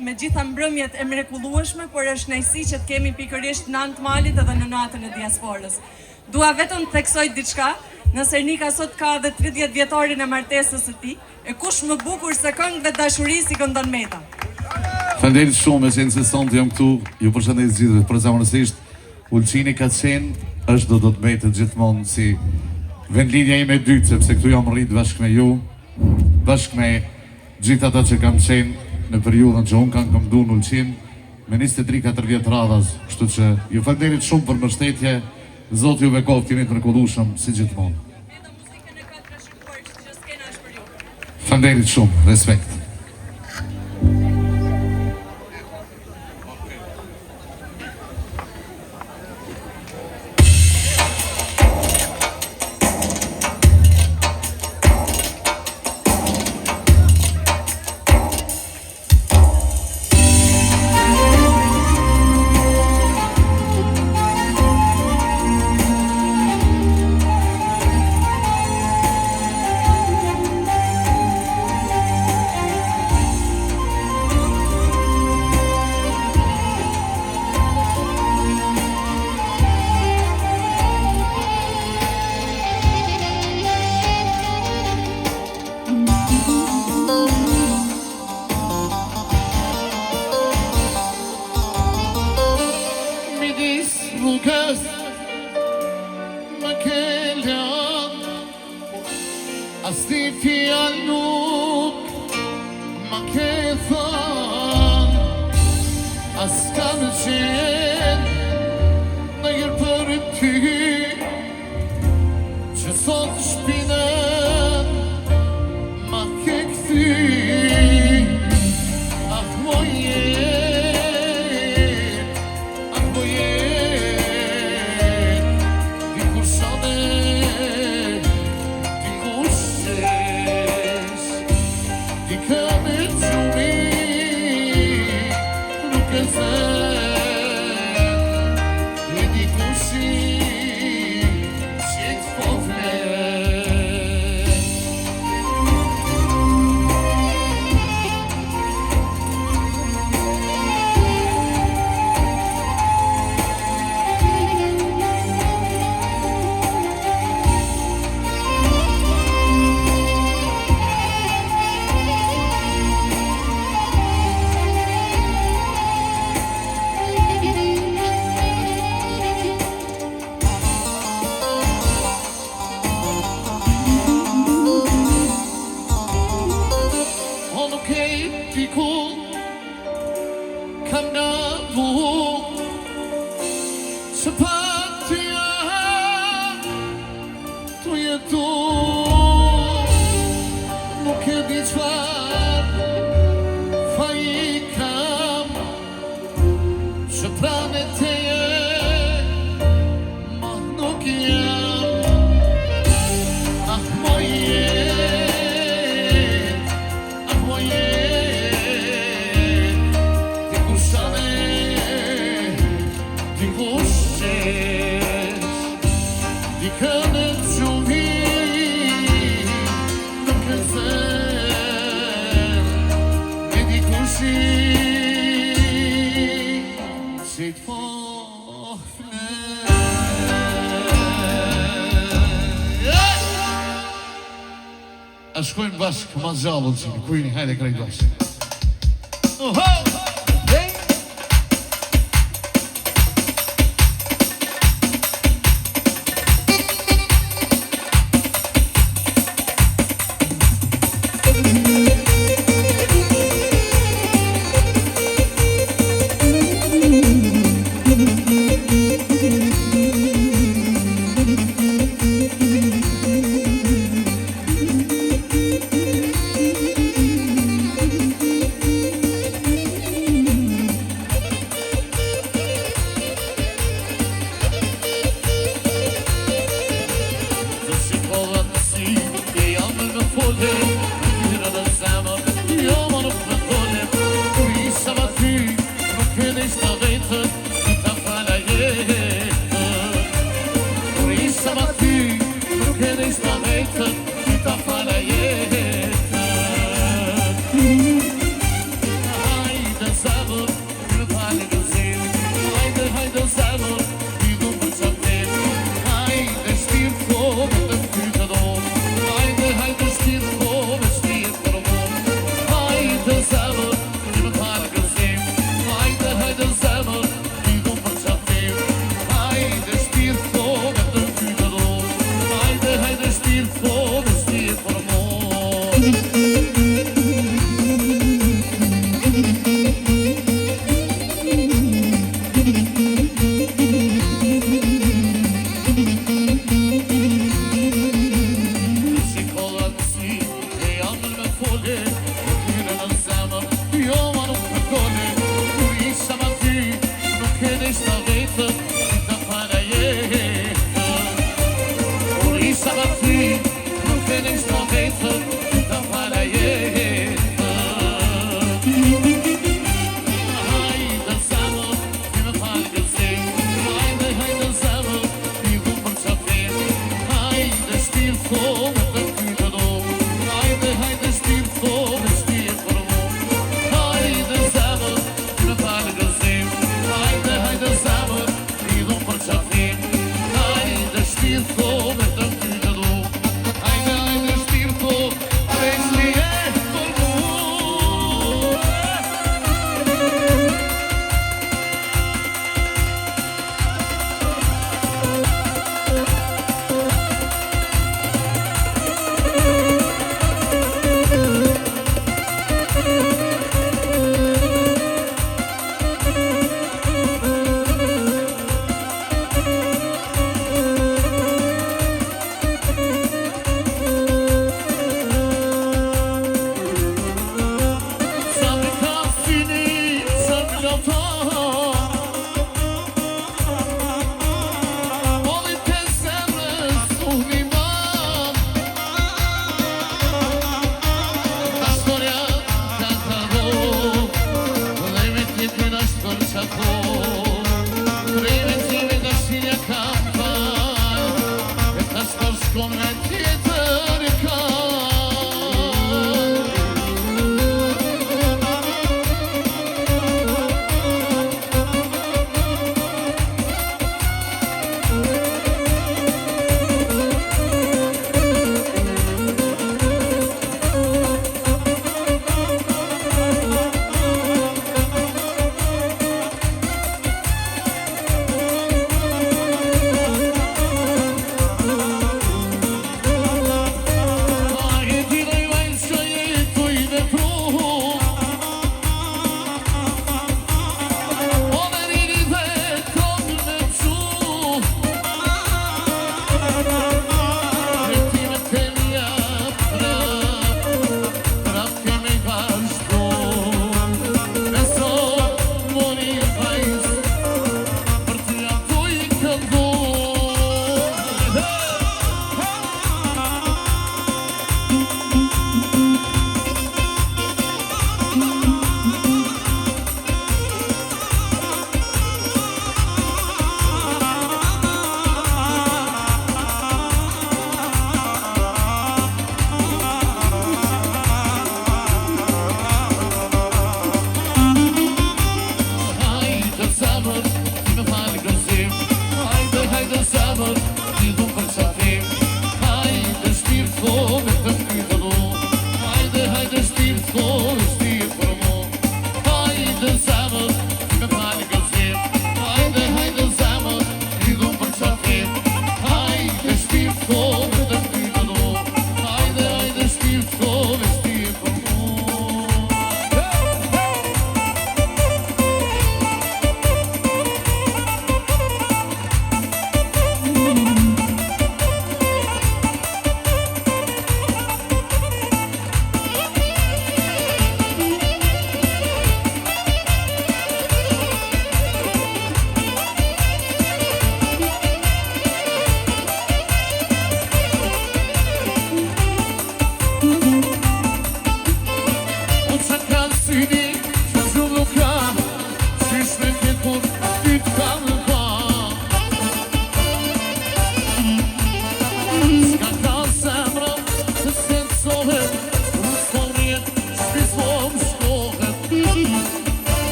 Me gjitha mbrëmjet e mrekullueshme, por është kënaqësi që të kemi pikërisht në anë të malit edhe në natën e diasporës. Dua vetëm të theksoj diçka, nëse Ernika sot ka edhe 30 vjetorin e martesës së tij, e kush më bukur se këngë dhe dashuri si këndon Meta. Faleminderit shumë, se insistonte jam këtu. Ju përshëndes gjithëve, përzakonisht Ulçini ka qenë, është do të mbetet gjithmonë si vendlinja ime e dytë, sepse këtu jam rrit bashkë me ju, bashkë me gjithë ata që kam qenë në periudhën që unë kanë këmdu në Ulqin, me 23-4 vjetë radhas, kështu që ju falenderit shumë për mbështetje, Zotë ju bekov t'jeni të mrekullueshëm si gjithmonë. Falenderit shumë, respekt. A shkojnë bashkë ma gjallën që në kujni, hajde krejt bashkë. zemër, më falë gëzim. Hajde, hajde zemër, i du për qapim. Hajde shtirë ko, me të ty të do. Hajde, hajde shtirë ko, me shtirë për mu. Hajde zemër, më falë gëzim. Hajde, hajde zemër, i du për qapim. Hajde shtirë ko, me të ty të do. Hajde, hajde shtirë ko, me shtirë për mu.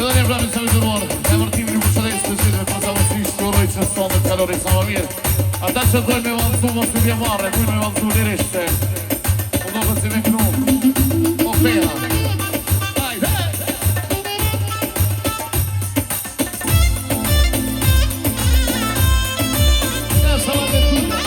Edhe një vrami sa vizionuar, e vërtimi një përshëdejtë të gjithë për sa vështrisht të uroj që sonë dhe të kalori sa më mirë. Ata që dojnë me valëzu mos të vjemarë, dojnë me valëzu lirisht se më do këtë si me kënu, o pena. Hajde! Ja, salat e tuta.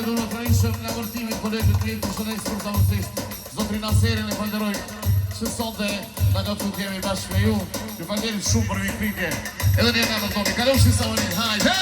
procedurë të rejshëm nga vërtimit kolegët tjetë të shënejtë për të mësisht. Zotrin Aserin e falenderoj që sonte nga ka të kemi bashkë me ju. Ju falenderit shumë për vikritje. Edhe një nga më toni. Kaloshin sa më një. Hajde!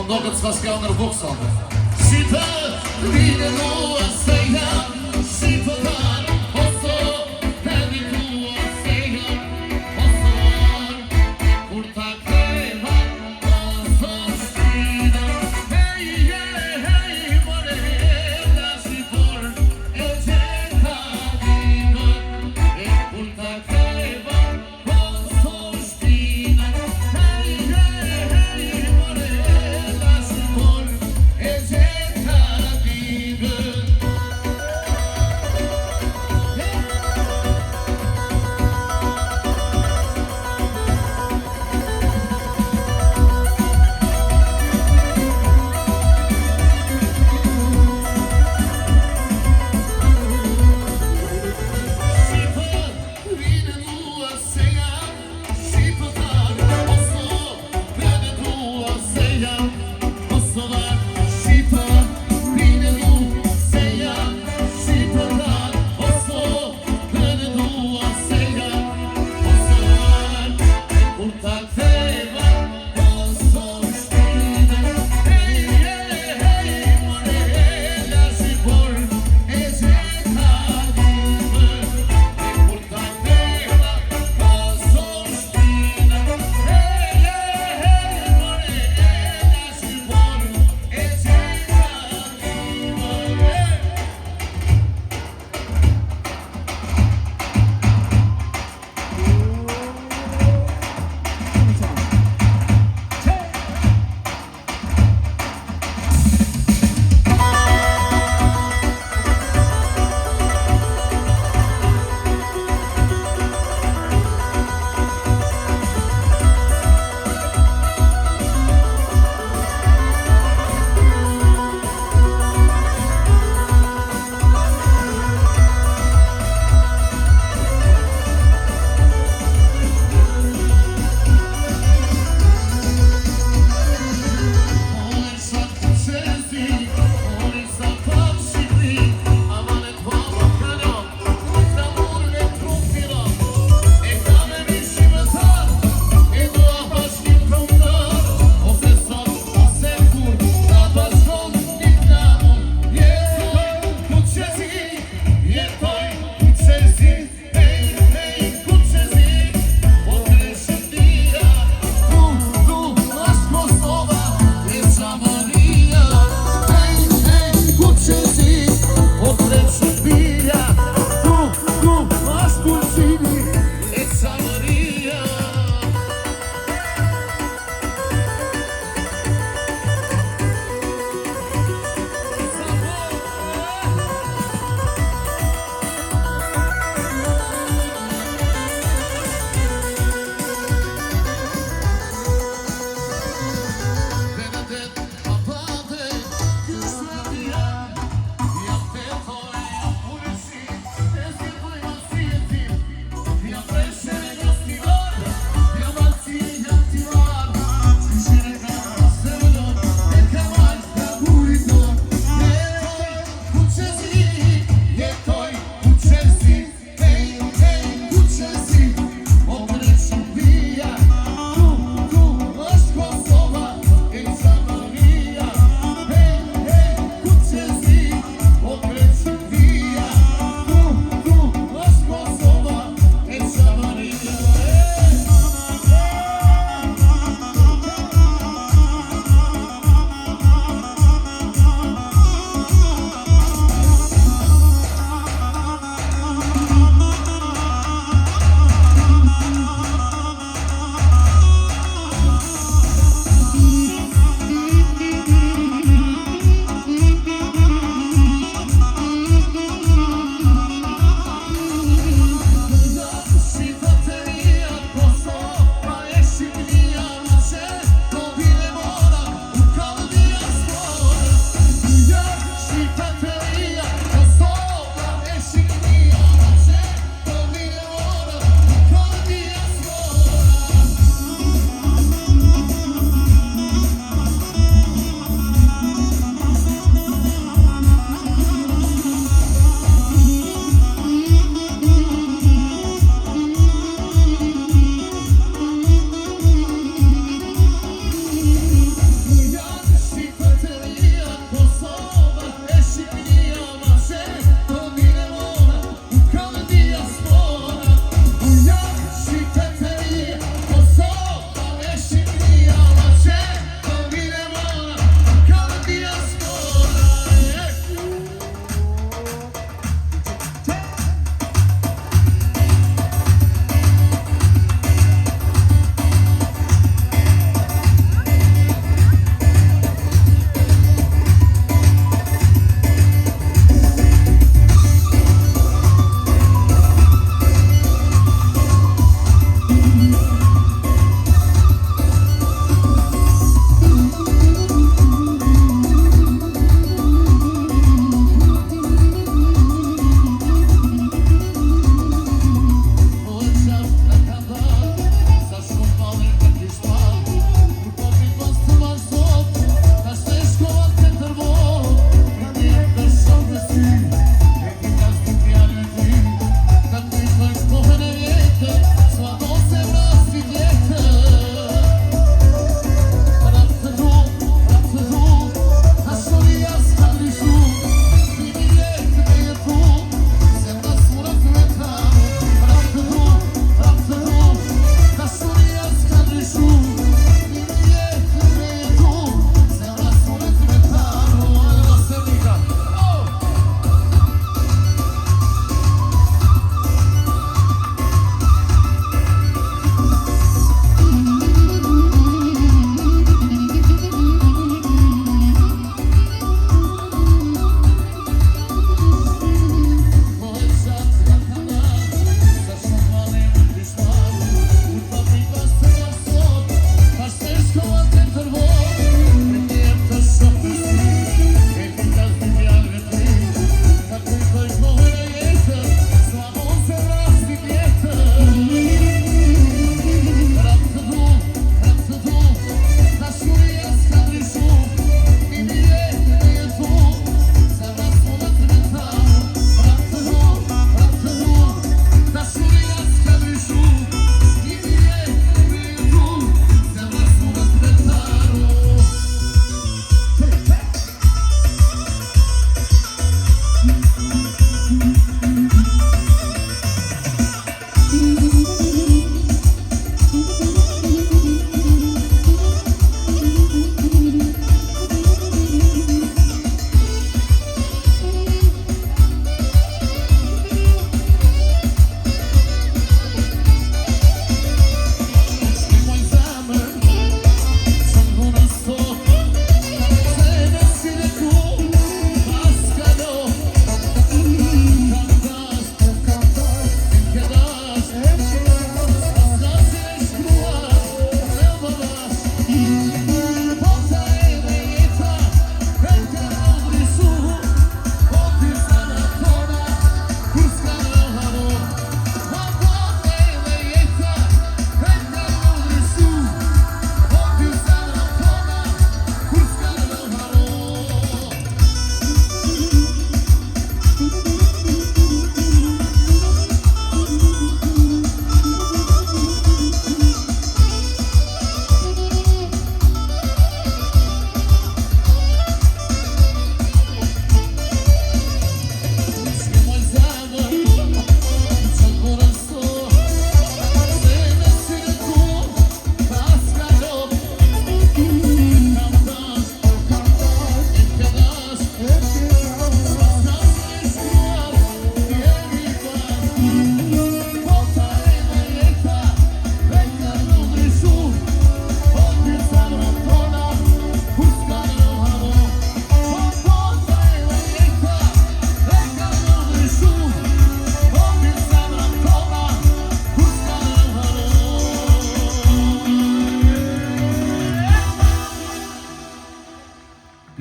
Ndokët s'ka s'ka nërvuk sate. Si të rrinë nua se jam, si të tarë, oso, të rritua se jam, oso, kur ta krema, oso shtina. Hej, morena, si por, e qeka dimën, e kur ta krema, oso shtina. Hej, morena,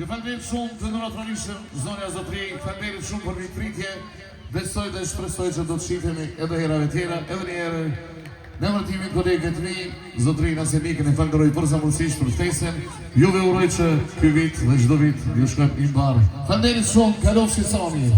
Ju falënderit shumë të ndërmatronishëm, zonja zotëri, falënderit shumë për vitpritje. Besoj dhe shpresoj që do të shihemi edhe herave tjera, edhe një herë. Në emërtimin kolegët mi, zotërin Asenikën e falënderoj përzamursisht për ftesën. Juve uroj që ky vit dhe çdo vit ju shkojmë i mbar. Falënderit shumë, kalofshi sani.